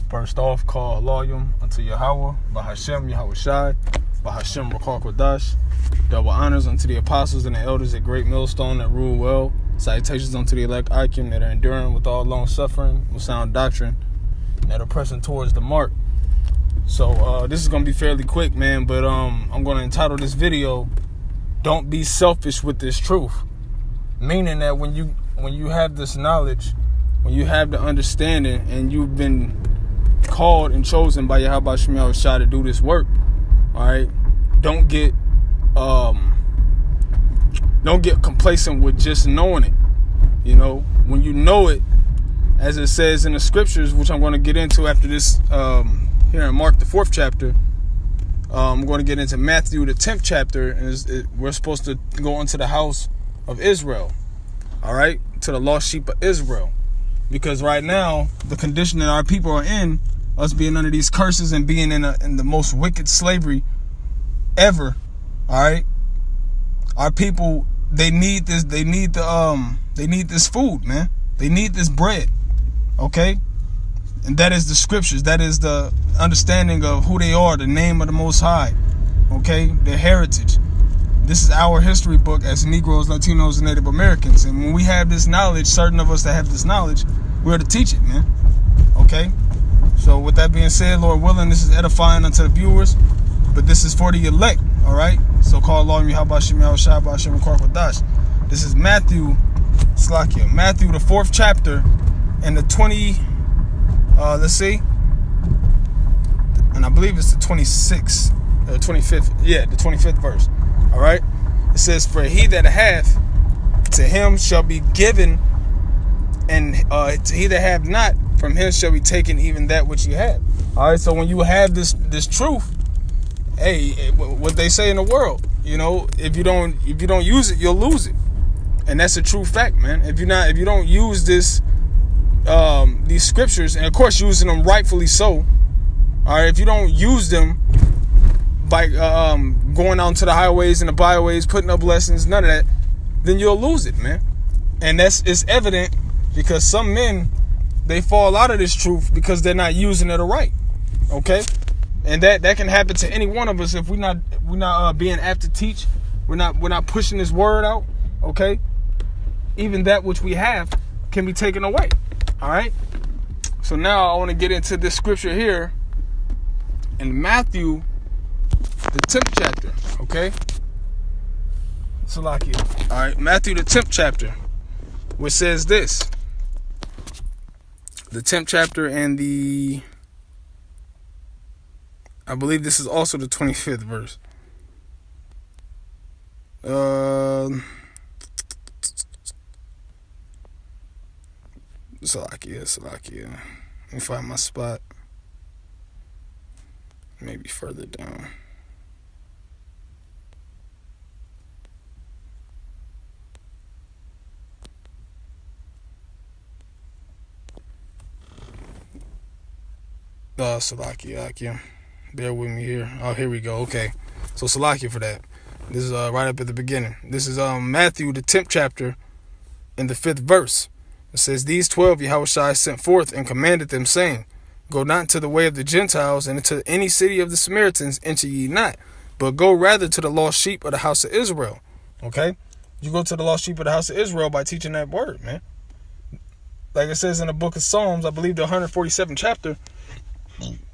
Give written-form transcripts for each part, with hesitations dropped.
First off, call Aloyum unto Yahweh, Bahashem Yahweh Shai, Bahashem Rakar Kodash. Double honors unto the apostles and the elders at Great Millstone that rule well. Salutations unto the elect Ikim that are enduring with all long suffering, with sound doctrine, that are pressing towards the mark. So this is going to be fairly quick, man, but I'm going to entitle this video, Don't Be Selfish with This Truth. Meaning that when you have this knowledge, when you have the understanding, and you've been called and chosen by Yahweh Shai Shai to do this work, all right, don't get complacent with just knowing it. You know, when you know it, as it says in the scriptures, which I'm going to get into after this, here in Mark the 4th chapter, I'm going to get into Matthew the 10th chapter, and we're supposed to go into the house of Israel, all right, to the lost sheep of Israel, because right now the condition that our people are in, us being under these curses and being in the most wicked slavery ever, all right, our people, they need this food, man. They need this bread, okay? And that is the scriptures. That is the understanding of who they are, the name of the Most High, okay? Their heritage. This is our history book as Negroes, Latinos, and Native Americans. And when we have this knowledge, certain of us that have this knowledge, we're to teach it, man, okay? So with that being said, Lord willing, this is edifying unto the viewers, but this is for the elect, all right? So call Lord Yahweh Shai Shai B'Hashem Rakar Kodash. This is Matthew the 4th chapter, and the 20, let's see, and I believe it's the 26th, 25th, yeah, the 25th verse, all right? It says, for he that hath, to him shall be given, and to he that have not, from him shall be taken even that which you have. All right, so when you have this truth, hey, what they say in the world, you know, if you don't use it, you'll lose it. And that's a true fact, man. If you don't use these scriptures, and of course using them rightfully so, all right, if you don't use them by going out into the highways and the byways, putting up lessons, none of that, then you'll lose it, man. And it's evident because some men, they fall out of this truth because they're not using it right, okay? And that can happen to any one of us if we're not being apt to teach. We're not pushing this word out, okay? Even that which we have can be taken away. All right. So now I want to get into this scripture here in Matthew, the 10th chapter. Okay. Salakia. All right. Matthew, the 10th chapter, which says this. The 10th chapter and I believe this is also the 25th verse. Salakia. Let me find my spot. Maybe further down. Salakia. Bear with me here. Oh, here we go. Okay. So Salakia for that. This is right up at the beginning. This is Matthew, the 10th chapter, and the 5th verse. It says, these 12 Yahweh Shai sent forth and commanded them, saying, go not into the way of the Gentiles, and into any city of the Samaritans enter ye not, but go rather to the lost sheep of the house of Israel. Okay? You go to the lost sheep of the house of Israel by teaching that word, man. Like it says in the book of Psalms, I believe the 147th chapter,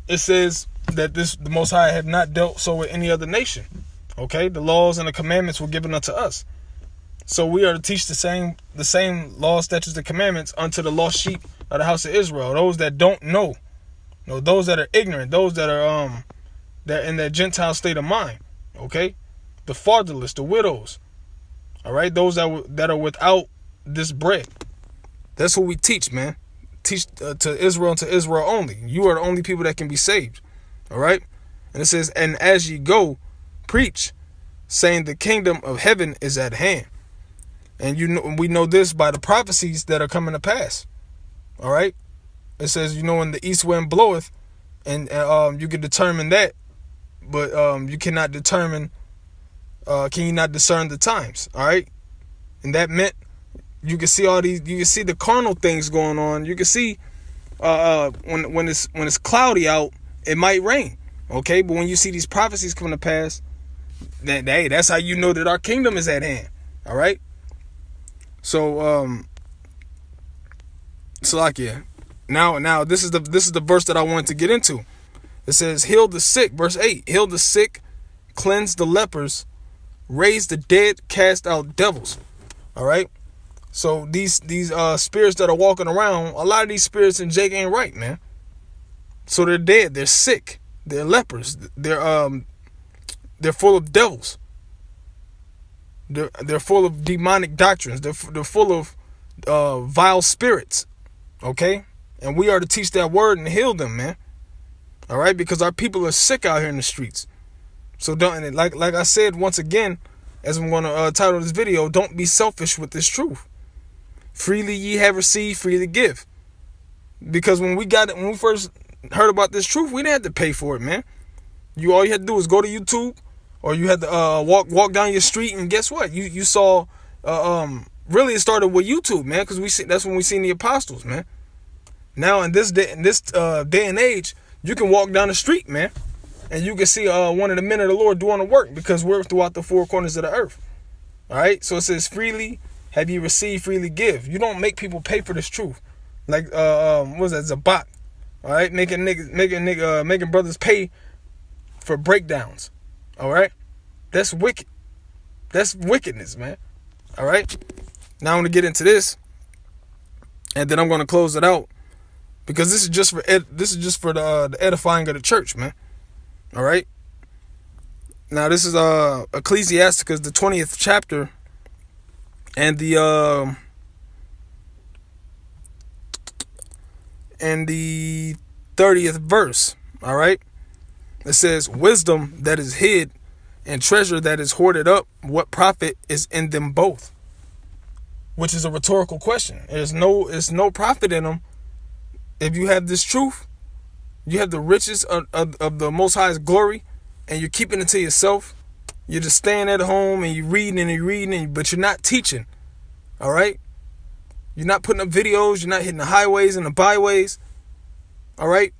it says that the Most High have not dealt so with any other nation. Okay? The laws and the commandments were given unto us. So we are to teach the same laws, statutes, and commandments unto the lost sheep of the house of Israel. Those that don't know, those that are ignorant, those that are that in that Gentile state of mind. Okay, the fatherless, the widows. All right, those that are without this bread. That's what we teach, man. Teach to Israel and to Israel only. You are the only people that can be saved. All right, and it says, and as ye go, preach, saying the kingdom of heaven is at hand. And we know this by the prophecies that are coming to pass. All right. It says, when the east wind bloweth, and you can determine that, but you cannot determine. Can you not discern the times? All right. And that meant you can see all these. You can see the carnal things going on. You can see when it's cloudy out, it might rain. Okay, but when you see these prophecies coming to pass, then hey, that's how you know that our kingdom is at hand. All right. So Salakia. Now this is the verse that I wanted to get into. It says, heal the sick, verse 8, heal the sick, cleanse the lepers, raise the dead, cast out devils. All right. So these spirits that are walking around, a lot of these spirits in Jake ain't right, man. So they're dead, they're sick, they're lepers, they're full of devils. They're full of demonic doctrines. They're full of vile spirits. Okay? And we are to teach that word and heal them, man. All right? Because our people are sick out here in the streets. So don't, like I said once again, as I'm going to title this video, don't be selfish with this truth. Freely ye have received, freely give. Because when we first heard about this truth, we didn't have to pay for it, man. All you had to do was go to YouTube, or you had to walk down your street, and guess what? You saw. Really, it started with YouTube, man, because that's when we seen the apostles, man. Now in this day and age, you can walk down the street, man, and you can see one of the men of the Lord doing the work, because we're throughout the four corners of the earth. All right, so it says, freely have you received, freely give. You don't make people pay for this truth, like what was that, Zabak? All right, making brothers pay for breakdowns. All right, that's wicked. That's wickedness, man. All right, now I'm gonna get into this, and then I'm gonna close it out, because this is just for the edifying of the church, man. All right. Now this is Ecclesiasticus, the 20th chapter, and the 30th verse. All right. It says, wisdom that is hid and treasure that is hoarded up, what profit is in them both? Which is a rhetorical question. There's no profit in them. If you have this truth, you have the riches of the Most High's glory, and you're keeping it to yourself. You're just staying at home and you're reading, but you're not teaching. All right? You're not putting up videos. You're not hitting the highways and the byways. All right?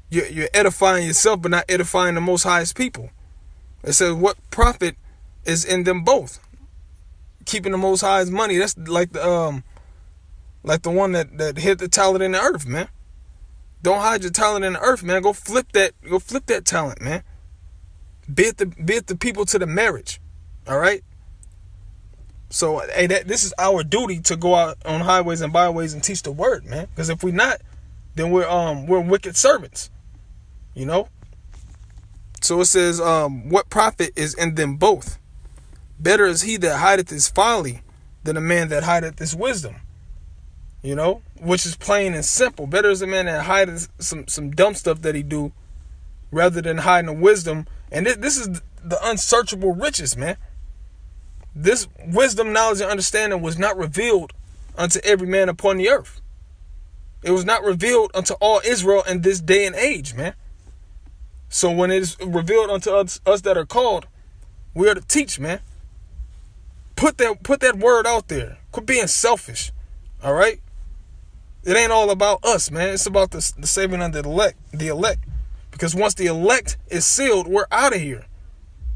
You're edifying yourself, but not edifying the Most High's people. It says, what profit is in them both? Keeping the Most High's money. That's like the one that hid the talent in the earth, man. Don't hide your talent in the earth, man. Go flip that talent, man. Bid the people to the marriage. All right. So hey, this is our duty to go out on highways and byways and teach the word, man. Because if we're not, then we're wicked servants. You know. So it says, what profit is in them both? Better is he that hideth his folly than a man that hideth his wisdom. You know, which is plain and simple. Better is a man that hideth some dumb stuff that he do, rather than hiding the wisdom. And this is the unsearchable riches, man. This wisdom, knowledge, and understanding was not revealed unto every man upon the earth. It was not revealed unto all Israel in this day and age, man. So when it is revealed unto us that are called, we are to teach, man. Put that word out there. Quit being selfish. All right? It ain't all about us, man. It's about the saving of the elect. Because once the elect is sealed, we're out of here.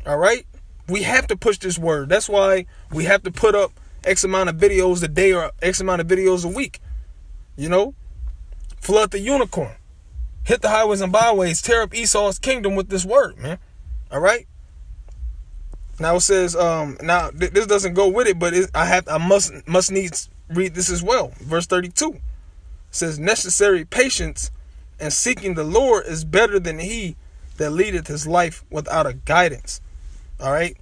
All right? We have to push this word. That's why we have to put up X amount of videos a day or X amount of videos a week. You know? Flood the unicorn. Hit the highways and byways. Tear up Esau's kingdom with this word, man. All right? Now it says, this doesn't go with it, but I must needs read this as well. Verse 32. It says, necessary patience and seeking the Lord is better than he that leadeth his life without a guidance. All right.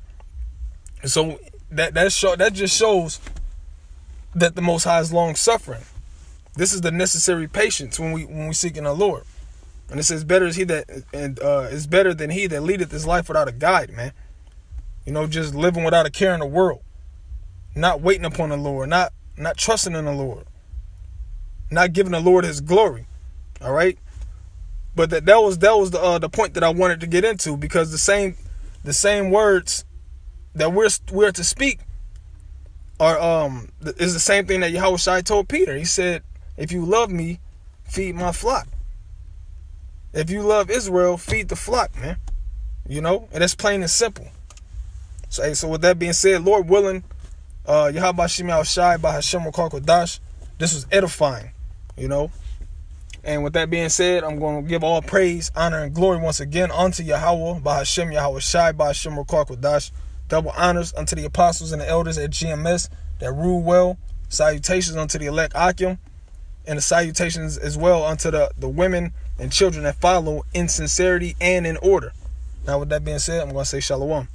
So that just shows that the Most High is long suffering. This is the necessary patience when we seek in the Lord. And it says, better is he that is better than he that leadeth his life without a guide, man. You know, just living without a care in the world, not waiting upon the Lord, not trusting in the Lord, not giving the Lord his glory. All right. But that was the point that I wanted to get into, because the same words that we're to speak are is the same thing that Yahushua told Peter. He said, if you love me, feed my flock. If you love Israel, feed the flock, man. You know, and it's plain and simple. So with that being said, Lord willing, Yahweh Shem Shai by Hashem Rakar Kodash, this was edifying, you know. And with that being said, I'm going to give all praise, honor, and glory once again unto Yahweh by Hashem Yahweh Shai by Hashem Rakar Kodash. Double honors unto the apostles and the elders at GMS that rule well. Salutations unto the elect Akim. And the salutations as well unto the women and children that follow in sincerity and in order. Now with that being said, I'm going to say shalom.